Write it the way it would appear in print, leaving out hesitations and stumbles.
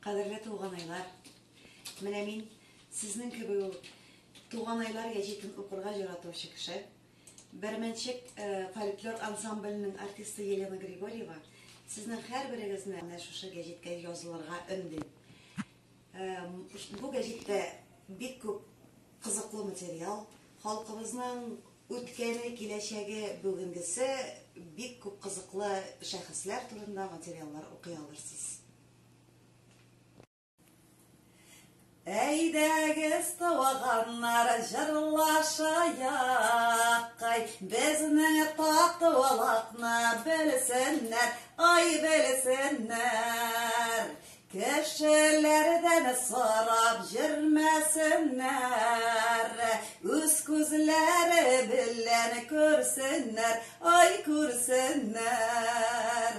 Кадерле туганайлар, менә мин сезнең кебек туган айлар гәҗитен укырга яратучы кеше. Берменчек фольклор ансамбленең артисты Елена Григорьева сезнең һәрберегезне менә шушы гәҗиткә язылырга өндим. Бу гәҗиттә бик күп кызыклы материал, халкыбызның үткәне, киләчәге, бүгенгесе бик күп кызыклы шәхесләр турында материаллар укый алырсыз. Әйдәгез туганнар, җырлашайык, безнең татулыкны белсеннәр, ай белсеннәр. Кешеләрдән сорап йөрмәсеннәр, үз күзләре белән күрсеннәр, ай күрсеннәр.